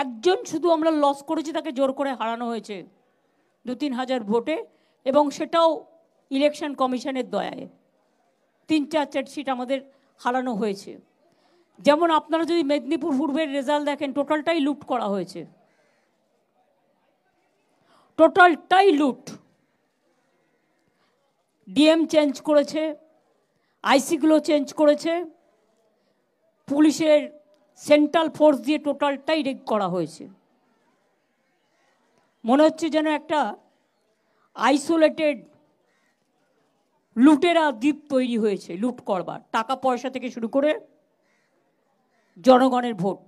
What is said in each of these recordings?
একজন শুধু আমরা লস করেছি, তাকে জোর করে হারানো হয়েছে 2-3 হাজার ভোটে, এবং সেটাও ইলেকশন কমিশনের দয়ায়। 3-4 সিট আমাদের হারানো হয়েছে। যেমন আপনারা যদি মেদিনীপুর পূর্বের রেজাল্ট দেখেন, টোটালটাই লুট করা হয়েছে, টোটালটাই লুট। ডিএম চেঞ্জ করেছে, আইসিগুলো চেঞ্জ করেছে, পুলিশের সেন্ট্রাল ফোর্স দিয়ে টোটালটাই রেড করা হয়েছে। মনে হচ্ছে যেন একটা আইসোলেটেড লুটেরা দ্বীপ তৈরি হয়েছে লুট করবার, টাকা পয়সা থেকে শুরু করে জনগণের ভোট।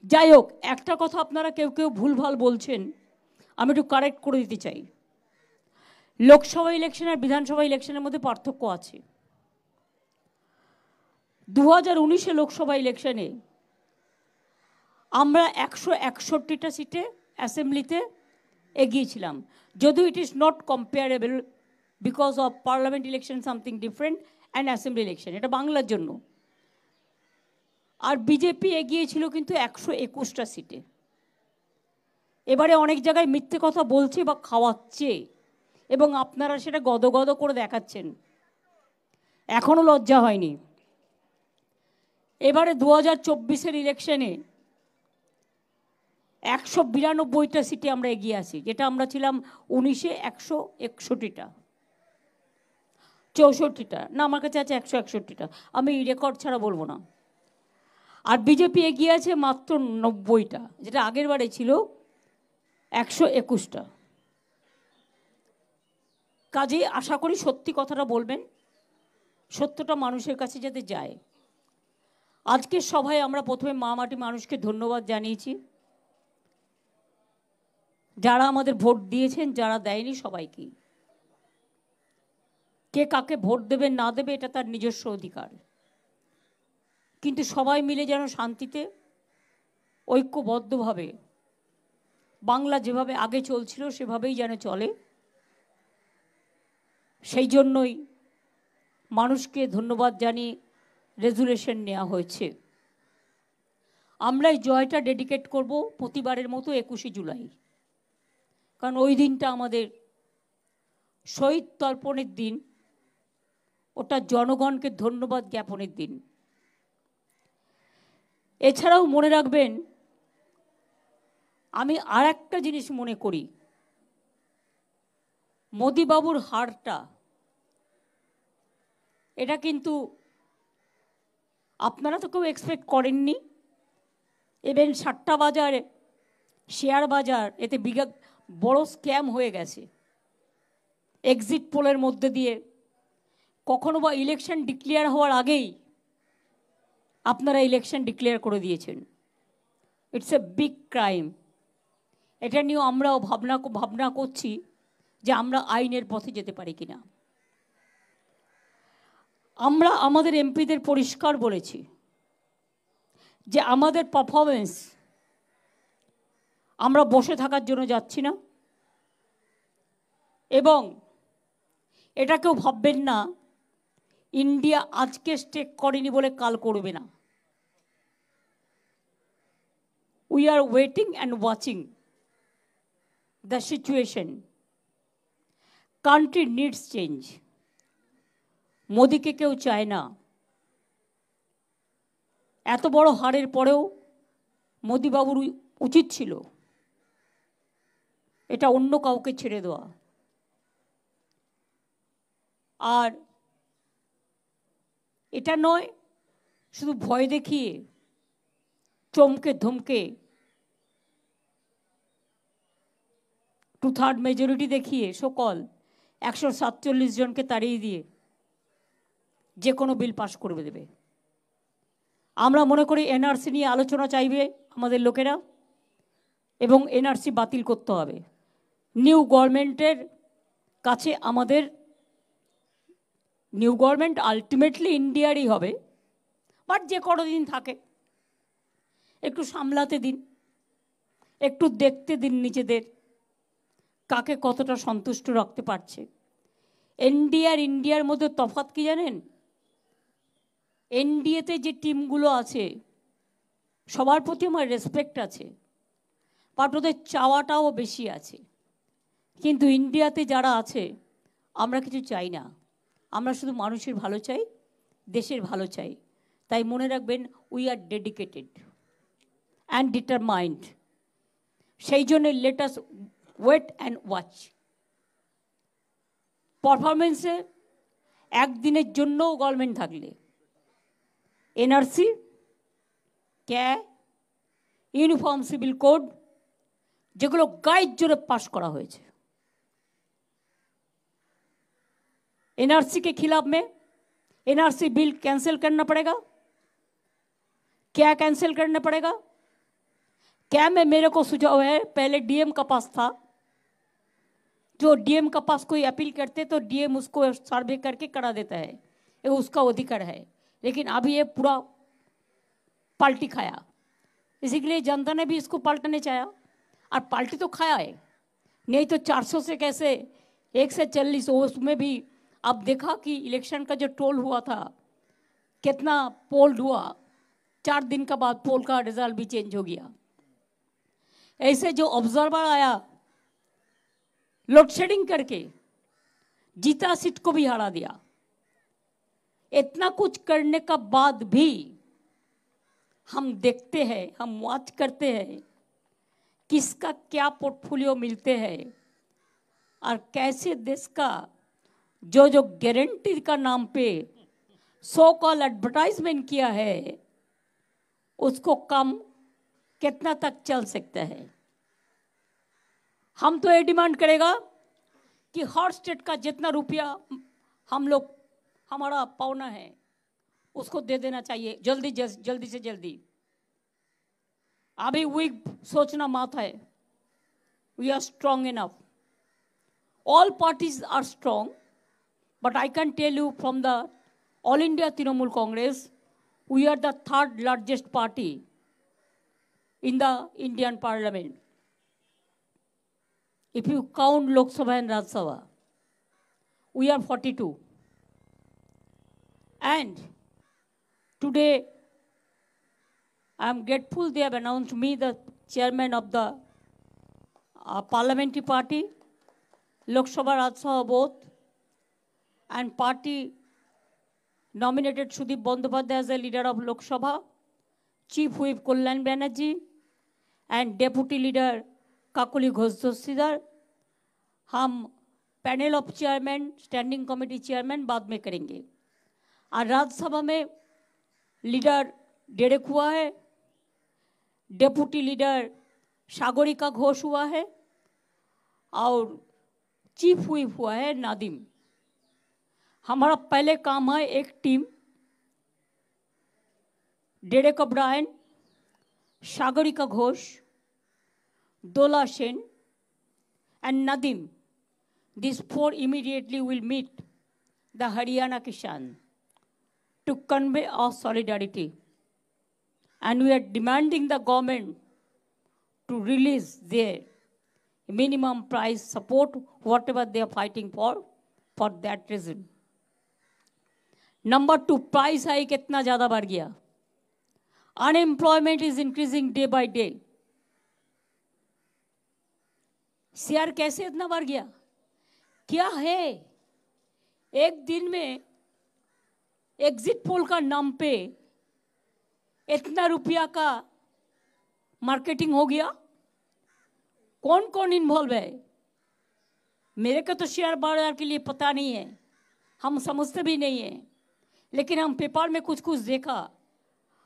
যাই হোক, একটা কথা আপনারা কেউ কেউ ভুলভাল বলছেন, আমি একটু কারেক্ট করে দিতে চাই। লোকসভা ইলেকশন আর বিধানসভা ইলেকশনের মধ্যে পার্থক্য আছে। 2019 লোকসভা ইলেকশনে আমরা 161টা সিটে অ্যাসেম্বলিতে এগিয়েছিলাম, যদিও ইট is not comparable because of parliament election something different and assembly election, এটা বাংলার জন্য। আর বিজেপি এগিয়েছিল কিন্তু 121টা সিটে। এবারে অনেক জায়গায় মিথ্যে কথা বলছে বা খাওয়াচ্ছে, এবং আপনারা সেটা গদগদ করে দেখাচ্ছেন, এখনও লজ্জা হয়নি। এবারে 2024 ইলেকশনে 192টা সিটে আমরা এগিয়ে আসি, যেটা আমরা ছিলাম 19-এ 161টা, 64টা না, আমার কাছে আছে 161টা, আমি রেকর্ড ছাড়া বলবো না। আর বিজেপি এগিয়ে আছে মাত্র 90টা, যেটা আগের বারে ছিল 121টা। কাজেই আশা করি সত্যি কথাটা বলবেন, সত্যটা মানুষের কাছে যাতে যায়। আজকের সভায় আমরা প্রথমে মা মাটি মানুষকে ধন্যবাদ জানিয়েছি, যারা আমাদের ভোট দিয়েছেন, যারা দেয়নি সবাইকে। কে কাকে ভোট দেবে না দেবে এটা তার নিজস্ব অধিকার, কিন্তু সবাই মিলে যেন শান্তিতে ঐক্যবদ্ধভাবে বাংলা যেভাবে আগে চলছিল সেভাবেই যেন চলে, সেই জন্যই মানুষকে ধন্যবাদ জানিয়ে রেজুলেশন নেওয়া হয়েছে। আমরা এই জয়টা ডেডিকেট করব প্রতিবারের মতো 21শে জুলাই, কারণ ওই দিনটা আমাদের শহীদ তর্পণের দিন, ওটা জনগণকে ধন্যবাদ জ্ঞাপনের দিন। এছাড়াও মনে রাখবেন, আমি আর একটা জিনিস মনে করি, মোদিবাবুর হারটা এটা কিন্তু আপনারা তো কেউ এক্সপেক্ট করেননি। ইভেন সাট্টা বাজার, শেয়ার বাজার, এতে বড় স্ক্যাম হয়ে গেছে। এক্সিট পোলের মধ্যে দিয়ে কখনো বা ইলেকশন ডিক্লেয়ার হওয়ার আগেই আপনারা ইলেকশন ডিক্লেয়ার করে দিয়েছেন। It's a big crime. এটা নিয়েও আমরাও ভাবনা করছি যে আমরা আইনের পথে যেতে পারি কিনা। আমরা আমাদের এমপিদের পরিষ্কার বলেছি যে আমাদের পারফরমেন্স, আমরা বসে থাকার জন্য যাচ্ছি না, এবং এটা কেউ ভাববেন না ইন্ডিয়া আজকে স্টেক করেনি বলে কাল করবে না। We are waiting and watching the situation. Country needs change. মোদিকে কেউ চায় না। এত বড় হারের পরেও মোদিবাবুর উচিত ছিল এটা অন্য কাউকে ছেড়ে দেওয়া। আর এটা নয় শুধু ভয় দেখিয়ে, চমকে ধমকে, 2/3 মেজরিটি দেখিয়ে সকল 147 জনকে তাড়িয়ে দিয়ে যে কোনো বিল পাস করে দেবে। আমরা মনে করি এনআরসি নিয়ে আলোচনা চাইবে আমাদের লোকেরা, এবং এনআরসি বাতিল করতে হবে। নিউ গভর্নমেন্টের কাছে আমাদের, নিউ গভর্নমেন্ট আলটিমেটলি ইন্ডিয়ারই হবে, বাট যে কোনো দিন থাকে একটু সামলাতে দিন, একটু দেখতে দিন নিজেদের কাকে কতটা সন্তুষ্ট রাখতে পারছে। ইন্ডিয়ার মধ্যে তফাৎ কি জানেন? এনডিএতে যে টিমগুলো আছে সবার প্রতি আমার রেসপেক্ট আছে, বাট ওদের চাওয়াটাও বেশি আছে। কিন্তু ইন্ডিয়াতে যারা আছে আমরা কিছু চাই না, আমরা শুধু মানুষের ভালো চাই, দেশের ভালো চাই। তাই মনে রাখবেন, we are dedicated and determined. সেই জন্য let us wait and watch. পারফরমেন্সে একদিনের জন্যও গভর্নমেন্ট থাকলে NRC, CAA, uniform civil code, যেগুলো গাইড জোরে পাस करा হয়েছে, एनआरसी के खिलाफ में एनआरसी बिल कैंसिल करना पड़ेगा। क्या कैंसिल करना पड़ेगा? क्या में मेरे को सुझाव है, पहले डीएम का पास था, जो डीएम का पास कोई अपील करते तो डीएम उसको सर्वे करके करा देता है, ये उसका अधिकार है। लेकिन अभी ये पूरा पलटी खाया, इसी के लिए जनता ने भी इसको पलटने चाहा, और पलटी तो खाया है। नहीं तो 400 से कैसे 1 से 40, उसमें भी अब देखा कि इलेक्शन का जो टोल हुआ था, कितना पोल हुआ, 4 दिन का बाद पोल का रिजल्ट भी चेंज हो गया। ऐसे जो ऑब्जर्वर आया लोड शेडिंग करके, जीता सीट को भी हरा दिया। इतना कुछ करने का बाद भी हम देखते हैं, हम वॉच करते हैं किसका क्या पोर्टफोलियो मिलते हैं, और कैसे देश का जो जो गारंटी का नाम पे सो कॉल एडवर्टाइजमेंट किया है, उसको कम कितना तक चल सकता है। हम तो ये डिमांड करेगा कि हर स्टेट का जितना रुपया हम लोग हमारा पावना है उसको दे देना चाहिए, जल्दी से जल्दी। अभी वीक सोचना मत है, we are strong enough, all parties are strong, but I can tell you from the All India Trinamool Congress, we are the 3rd largest party in the Indian Parliament. If you count Lok Sabha and Rajya Sabha, we are 42. And today, I am grateful they have announced me the chairman of the parliamentary party, Lok Sabha, Rajya Sabha both, and party nominated Sudeep Bandyopadhyay as the leader of Lok Sabha, Chief Whip Kalyan Banerjee, and Deputy Leader Kakuli Ghosh Dossidar। हम panel of chairman, standing committee chairman बाद में करेंगे। और राज्यसभा में leader Derek हुआ है, deputy leader Sagarika Ghosh हुआ है, और चीफ व्हिप हुआ है नादिम। हमारा पहले काम है एक team, Derek O'Brien, Sagarika Ghosh, Dola Sen and Nadim. These 4 immediately will meet the Haryana Kisan to convey our solidarity. And we are demanding the government to release their minimum price support, whatever they are fighting for that reason. Number 2, price hike इतना ज़्यादा बढ़ गया। Unemployment is increasing day by day. Share कैसे इतना बढ़ गया? क्या है, एक दिन में एग्जिट पोल का नाम पे इतना रुपया का मार्केटिंग हो गया। कौन कौन इन्वॉल्व है? मेरे को तो शेयर बाजार के लिए पता नहीं है, हम समझते भी नहीं है, लेकिन हम पेपर में कुछ कुछ देखा,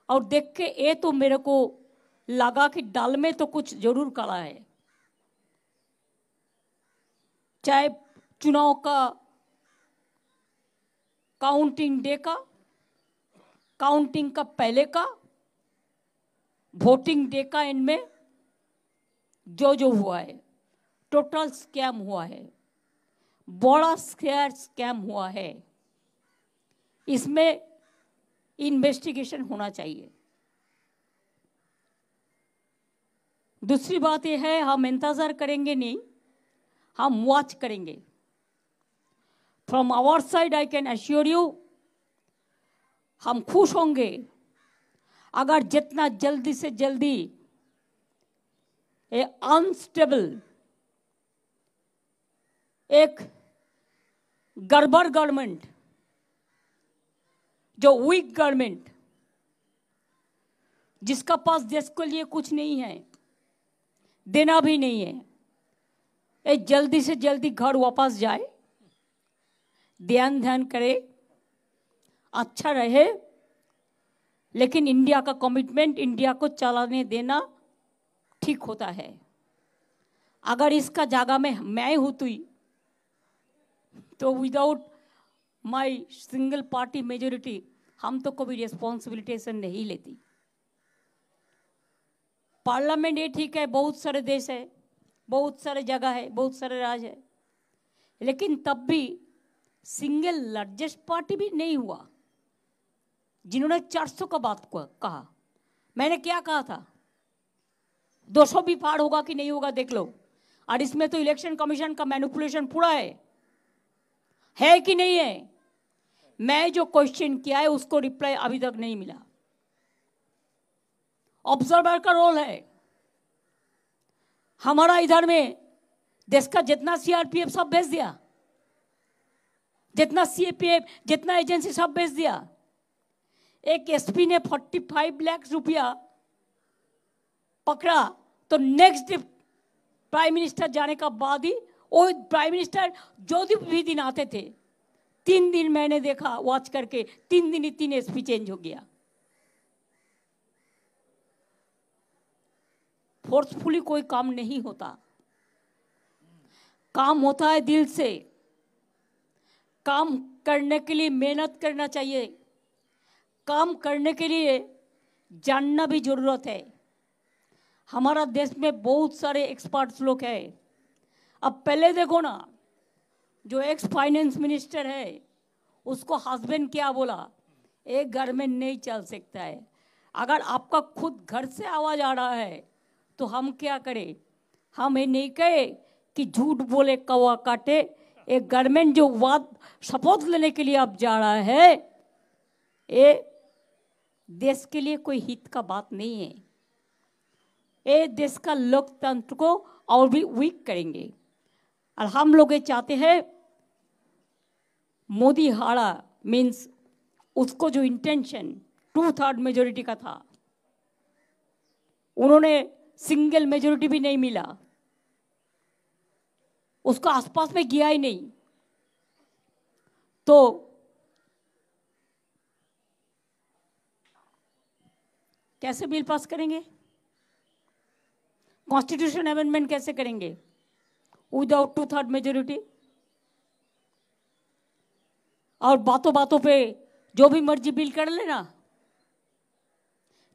और देख के ये तो मेरे को लगा कि दाल में तो कुछ जरूर काला है। चाहे चुनाव का काउंटिंग डे का, काउंटिंग का पहले का, वोटिंग डे का, इनमें जो जो हुआ है टोटल स्कैम हुआ है, बड़ा स्कैम हुआ है। इसमें इन्वेस्टिगेशन होना चाहिए। दूसरी बात यह है, हम इंतजार करेंगे नहीं, हम वॉच करेंगे। From our side I can assure you, हम खुश होंगे अगर जितना जल्दी से जल्दी ए अनस्टेबल, एक गड़बड़ गवर्नमेंट, जो वीक गवर्नमेंट, जिसका पास देश के लिए कुछ नहीं है, देना भी नहीं है, ये जल्दी से जल्दी घर वापस जाए, ध्यान करे, अच्छा रहे। लेकिन इंडिया का कमिटमेंट, इंडिया को चलाने देना ठीक होता है। अगर इसका जगह में मैं होती तो without my single party majority हम तो कभी रिस्पॉन्सिबिलिटी नहीं लेती। पार्लियामेंट ये ठीक है, बहुत सारे देश है, बहुत सारे जगह है, बहुत सारे राज्य है, लेकिन तब भी सिंगल लार्जेस्ट पार्टी भी नहीं हुआ। जिन्होंने 400 का बात कहा, मैंने क्या कहा था, 200 भी पार होगा कि नहीं होगा देख लो। और इसमें तो इलेक्शन कमीशन का मैनिपुलेशन पूरा है कि नहीं है? मैं जो क्वेश्चन किया है उसको रिप्लाई अभी तक नहीं मिला। ऑब्जर्वर का रोल है हमारा। इधर में देश का जितना सीआरपीएफ सब भेज दिया, जितना सीएपीएफ, जितना एजेंसी सब भेज दिया। एक एसपी ने 45 लाख रुपया पकड़ा तो नेक्स्ट डे प्राइम मिनिस्टर जाने का बाद ही वो प्राइम मिनिस्टर जो भी दिन आते थे, 3 दिन मैंने देखा वॉच करके, 3 दिन ही 3 एसपी चेंज हो गया। फोर्सफुली कोई काम नहीं होता, काम होता है दिल से। काम करने के लिए मेहनत करना चाहिए, काम करने के लिए जानना भी जरूरत है। हमारा देश में बहुत सारे एक्सपर्ट्स लोग हैं। अब पहले देखो ना, जो एक्स फाइनेंस मिनिस्टर है उसको हस्बैंड क्या बोला, एक घर में नहीं चल सकता है। अगर आपका खुद घर से आवाज आ रहा है तो हम क्या करें? हम ये नहीं कहे कि झूठ बोले कौवा काटे। एक गवर्नमेंट जो वाद शपथ लेने के लिए अब जा रहा है, ये देश के लिए कोई हित का बात नहीं है। ये देश का लोकतंत्र को और भी वीक करेंगे। और हम लोग ये चाहते हैं मोदी हारा, मीन्स उसको जो इंटेंशन 2/3 मेजोरिटी का था, उन्होंने सिंगल मेजोरिटी भी नहीं मिला, उसका आसपास में गया ही नहीं। तो कैसे बिल पास करेंगे? कॉन्स्टिट्यूशन अमेंडमेंट कैसे करेंगे विदाउट 2/3 मेजोरिटी? और बातों बातों पे जो भी मर्जी बिल कर लेना।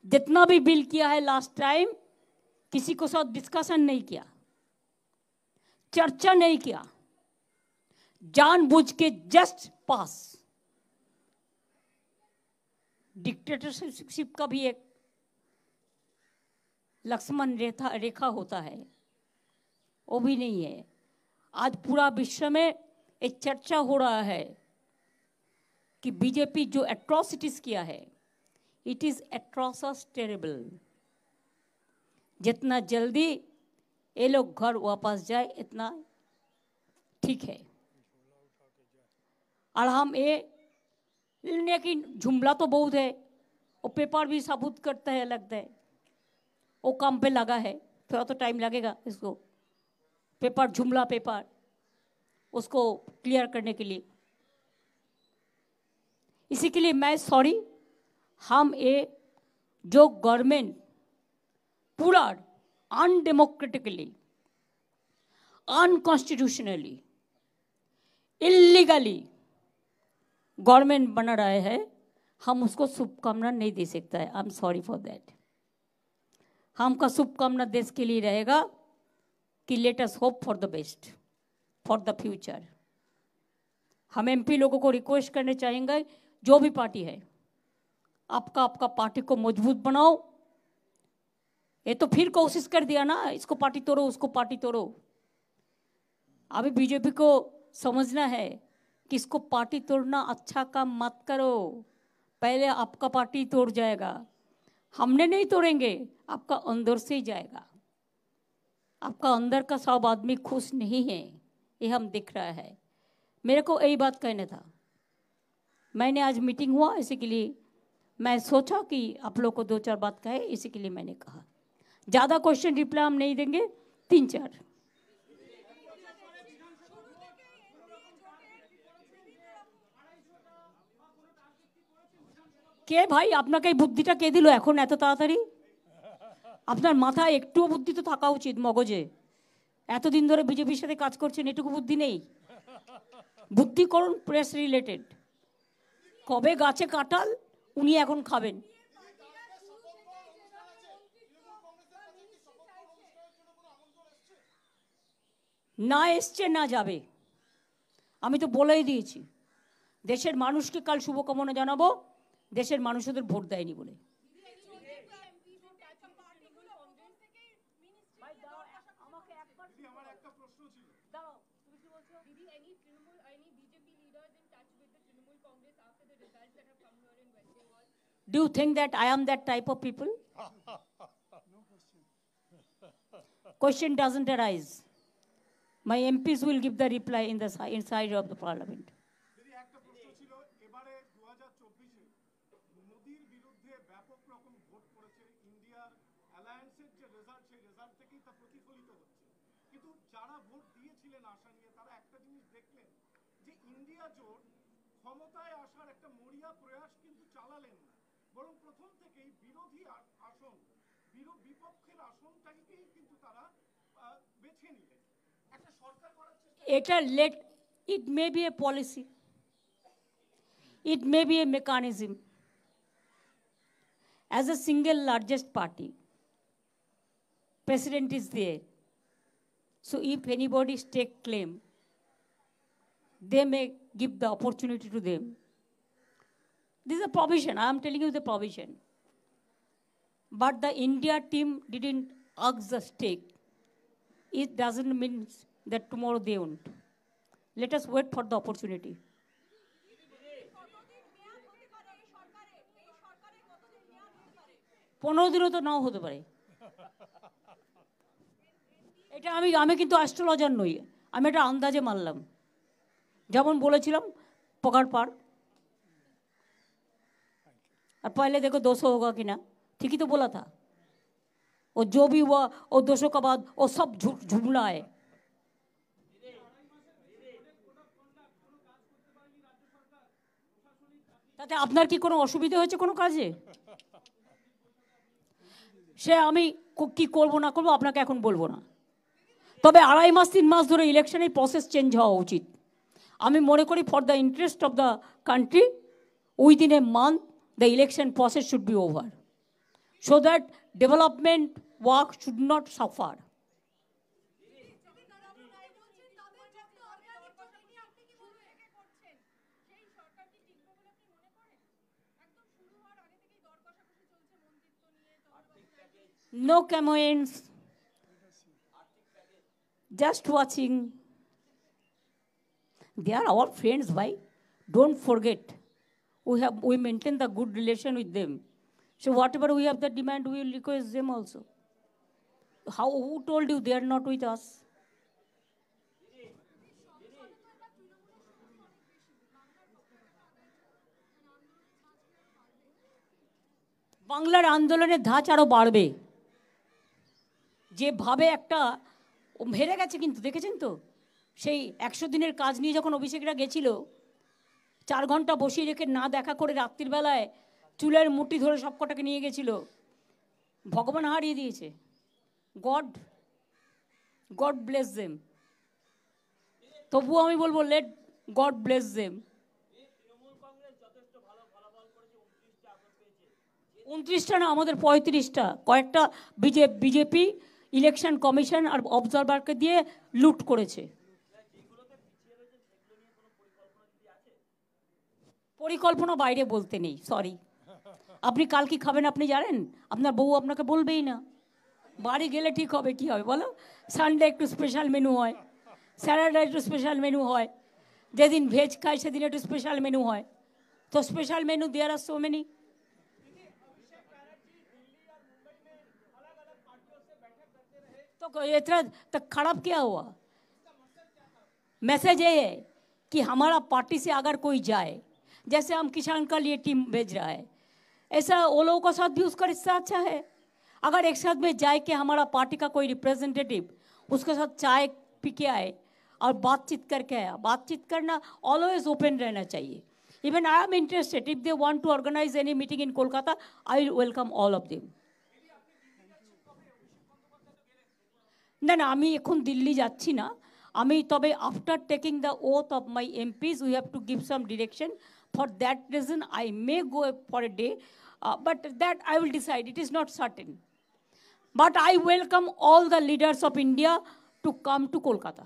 जितना भी बिल किया है लास्ट टाइम, किसी को साथ डिस्कशन नहीं किया, चर्चा नहीं किया, जानबूझ के जस्ट पास। डिक्टेटरशिप का भी एक लक्ष्मण रेखा होता है, वो भी नहीं है। आज पूरा विश्व में एक चर्चा हो रहा है कि बीजेपी जो एट्रोसिटीज किया है, इट इज एट्रोसस टेरेबल। जितना जल्दी ये लोग घर वापस जाए इतना ठीक है। और हम ये लेकिन जुमला तो बहुत है, वो पेपर भी साबुत करता है, लगता है वो काम पे लगा है। थोड़ा तो टाइम लगेगा इसको, पेपर जुमला पेपर उसको क्लियर करने के लिए। इसी के लिए मैं सॉरी, हम ये जो गवर्नमेंट पूरा अनडेमोक्रेटिकली, अनकॉन्स्टिट्यूशनली, इलीगली गवर्नमेंट बना रहे हैं, हम उसको शुभकामना नहीं दे सकता है। I am sorry for that. हमका शुभकामना देश के लिए रहेगा कि let us hope for the best, for the future. हम एमपी लोगों को रिक्वेस्ट करने चाहेंगे, जो भी पार्टी है, आपका पार्टी को मजबूत बनाओ। ये तो फिर कोशिश कर दिया ना, इसको पार्टी तोड़ो, उसको पार्टी तोड़ो। अभी बीजेपी को समझना है कि इसको पार्टी तोड़ना अच्छा काम मत करो, पहले आपका पार्टी तोड़ जाएगा। हमने नहीं तोड़ेंगे, आपका अंदर से ही जाएगा। आपका अंदर का सब आदमी खुश नहीं है, ये हम दिख रहा है। मेरे को यही बात कहना था। मैंने आज मीटिंग हुआ, इसी के लिए मैं सोचा कि आप लोग को 2-4 बात कहे, इसी के लिए मैंने कहा। ज़्यादा क्वेश्चन रिप्लाई हम नहीं देंगे, 3-4। কে ভাই আপনাকে এই বুদ্ধিটা কে দিল এখন এত তাড়াতাড়ি? আপনার মাথায় একটুও বুদ্ধি তো থাকা উচিত মগজে। এতদিন ধরে বিজেপির সাথে কাজ করছেন, এটুকু বুদ্ধি নেই? বুদ্ধি করুন প্রেস রিলেটেড। কবে গাছে কাঁঠাল উনি এখন খাবেন। না এসছে না যাবে, আমি তো বলেই দিয়েছি। দেশের মানুষকে কাল শুভকামনা জানাবো, দেশের মানুষ ওদের ভোট দেয়নি বলে। Do you think that I am that type of people? Question doesn't arise. My MPs will give the reply in the inside of the parliament. ক্ষমতায় আসার একটা মরিয়া প্রয়াস কিন্তু চালালেন না, বরং প্রথম থেকেই বিরোধী আসন, বিপক্ষের আসনটাকেই কিন্তু তারা বেছে নিলেন। একটা সরকার করার চেষ্টা, এটা it may be a policy, it may be a mechanism. As a single largest party, president is there, so if anybody take claim, they may give the opportunity to them. This is a provision. I am telling you the provision. But the India team didn't ask the stake. It doesn't mean that tomorrow they won't. Let us wait for the opportunity. পনেরো দিনও তো নাও হতে পারে। এটা আমি কিন্তু astrologer নই, আমি এটা আন্দাজে মানলাম। যেমন বলেছিলাম पकड़ पार, और पहले देखो 200 होगा कि ना, ठीक ही तो बोला था। और जो भी हुआ और 200 का बाद वो सब झुमला है। তাতে আপনার কি কোনো অসুবিধা হয়েছে কোনো কাজে? সে আমি কি করব না করব আপনাকে এখন বলবো না, তবে 2.5 মাস 3 মাস ধরে ইলেকশনের প্রসেস চেঞ্জ হওয়া উচিত। আমি মনে করি for the interest of the country, within a month the election process should be over, so that development work should not suffer. No campaigns, just watching. They are our friends, bhai. Don't forget. We maintain the good relation with them. So whatever we have the demand, we will request them also. Who told you they are not with us? বাংলার আন্দোলনের ধাঁচ আরো বাড়বে। যেভাবে একটা হেরে গেছে কিন্তু দেখেছেন তো, সেই 100 দিনের কাজ নিয়ে যখন অভিষেকরা গেছিল, 4 ঘন্টা বসিয়ে রেখে না দেখা করে রাত্রির বেলায় চুলের মুঠি ধরে সব কটাকে নিয়ে গেছিল। ভগবান হারিয়ে দিয়েছে। God bless them. তবুও আমি বলবো লেট গড ব্লেস দেম। 29টা না, আমাদের 35টা, কয়েকটা বিজেপি ইলেকশন কমিশন আর অবজারভারকে দিয়ে লুট করেছে। পরিকল্পনা বাইরে বলতে নেই, সরি। আপনি কাল কি খাবেন আপনি জানেন? আপনার বউ আপনাকে বলবেই না। বাড়ি গেলে ঠিক হবে, কি হবে বলো? সানডে একটু স্পেশাল মেনু হয়, স্যাটারডে একটু স্পেশাল মেনু হয়, যেদিন ভেজ খায় সেদিন একটু স্পেশাল মেনু হয়। তো স্পেশাল মেনু দেয়ার আর সো মেনি। तो इतना तो खराब क्या हुआ? मैसेज ये है कि हमारा पार्टी से अगर कोई जाए, जैसे हम किसान का लिए टीम भेज रहा है, ऐसा वो लोगों के साथ भी उसका रिश्ता अच्छा है। अगर एक साथ में जाए कि हमारा पार्टी का कोई रिप्रेजेंटेटिव उसके साथ चाय पी के आए और बातचीत करके आया, बातचीत करना ऑलवेज ओपन रहना चाहिए। Even I am interested, if they want to organise any meeting in Kolkata, I will welcome all of them. না না, আমি এখন দিল্লি যাচ্ছি না। আমি তবে after taking the oath of my MPs we have to give some direction. For that reason I may go for a day, but that I will decide, it is not certain. But I welcome all the leaders of India to come to Kolkata.